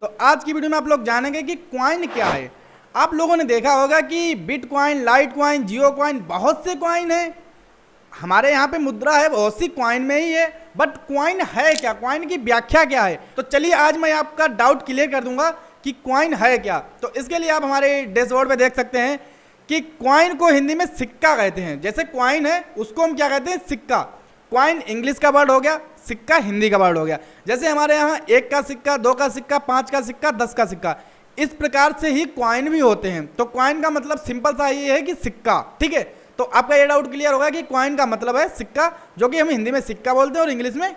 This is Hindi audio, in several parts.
तो आज की वीडियो में आप लोग जानेंगे कि क्वाइन क्या है। आप लोगों ने देखा होगा कि बिटकॉइन, लाइट कॉइन, जियो कॉइन, बहुत से कॉइन है। हमारे यहाँ पे मुद्रा है, बहुत सी क्वाइन में ही है। बट क्वाइन है क्या, क्वाइन की व्याख्या क्या है? तो चलिए आज मैं आपका डाउट क्लियर कर दूंगा कि क्वाइन है क्या। तो इसके लिए आप हमारे डैशबोर्ड पे देख सकते हैं कि क्वाइन को हिंदी में सिक्का कहते हैं। जैसे क्वाइन है उसको हम क्या कहते हैं, सिक्का। क्वाइन इंग्लिश का वर्ड हो गया, सिक्का हिंदी का वर्ड हो गया। जैसे हमारे यहाँ 1 का सिक्का, 2 का सिक्का, 5 का सिक्का, 10 का सिक्का, इस प्रकार से ही क्वाइन भी होते हैं। तो क्वाइन का मतलब सिंपल सा ये है कि सिक्का। ठीक है, तो आपका ये डाउट क्लियर होगा कि क्वाइन का मतलब है सिक्का, जो कि हम हिंदी में सिक्का बोलते हैं और इंग्लिश में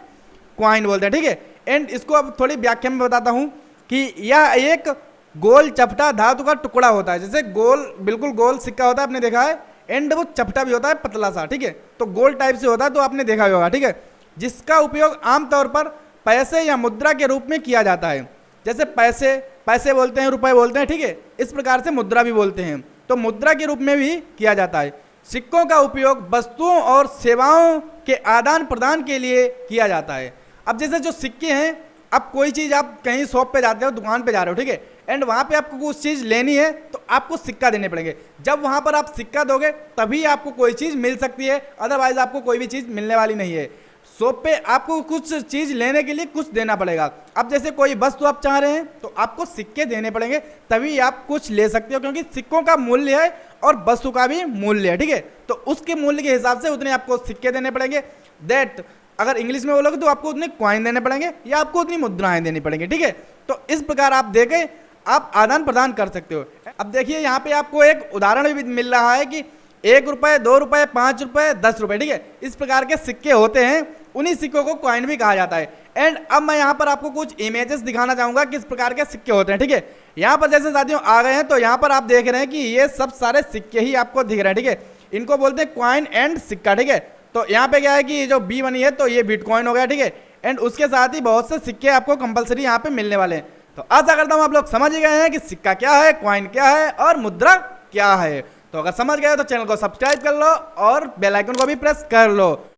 क्वाइन बोलते हैं। ठीक है, एंड इसको अब थोड़ी व्याख्या में बताता हूँ कि यह एक गोल चपटा धातु का टुकड़ा होता है। जैसे गोल, बिल्कुल गोल सिक्का होता है, आपने देखा है, एंड वो चपटा भी होता है, पतला सा। ठीक है, तो गोल टाइप से होता है, तो आपने देखा होगा। ठीक है, जिसका उपयोग आमतौर पर पैसे या मुद्रा के रूप में किया जाता है। जैसे पैसे, पैसे बोलते हैं, रुपए बोलते हैं। ठीक है, इस प्रकार से मुद्रा भी बोलते हैं, तो मुद्रा के रूप में भी किया जाता है। सिक्कों का उपयोग वस्तुओं और सेवाओं के आदान प्रदान के लिए किया जाता है। अब जैसे जो सिक्के हैं, अब कोई चीज़ आप कहीं शॉप पे जाते हो, दुकान पे जा रहे हो, ठीक है, एंड वहाँ पे आपको कुछ चीज़ लेनी है तो आपको सिक्का देने पड़ेंगे। जब वहाँ पर आप सिक्का दोगे तभी आपको कोई चीज़ मिल सकती है, अदरवाइज आपको कोई भी चीज़ मिलने वाली नहीं है। शॉप पे आपको कुछ चीज़ लेने के लिए कुछ देना पड़ेगा। अब जैसे कोई वस्तु आप चाह रहे हैं तो आपको सिक्के देने पड़ेंगे, तभी आप कुछ ले सकते हो, क्योंकि सिक्कों का मूल्य है और वस्तु का भी मूल्य है। ठीक है, तो उसके मूल्य के हिसाब से उतने आपको सिक्के देने पड़ेंगे। दैट अगर इंग्लिश में बोलोगे तो आपको उतने कॉइन देने पड़ेंगे या आपको उतनी मुद्राएं देनी पड़ेंगी। ठीक है, तो इस प्रकार आप देके आप आदान प्रदान कर सकते हो। अब देखिए यहाँ पे आपको एक उदाहरण भी मिल रहा है कि 1 रुपये, 2 रुपये, 5 रुपये, 10 रुपये। ठीक है, इस प्रकार के सिक्के होते हैं, उन्हीं सिक्कों को कॉइन भी कहा जाता है। एंड अब मैं यहाँ पर आपको कुछ इमेजेस दिखाना चाहूँगा किस प्रकार के सिक्के होते हैं। ठीक है, यहाँ पर जैसे साथियों आ गए हैं, तो यहाँ पर आप देख रहे हैं कि ये सब सारे सिक्के ही आपको दिख रहे हैं। ठीक है, इनको बोलते हैं क्वाइन एंड सिक्का। ठीक है, तो यहाँ पे क्या है कि जो बी बनी है तो ये बिटकॉइन हो गया। ठीक है, एंड उसके साथ ही बहुत से सिक्के आपको कंपलसरी यहाँ पे मिलने वाले हैं। तो आशा करता हूँ आप लोग समझ गए हैं कि सिक्का क्या है, क्वाइन क्या है और मुद्रा क्या है। तो अगर समझ गए तो चैनल को सब्सक्राइब कर लो और बेल आइकन को भी प्रेस कर लो।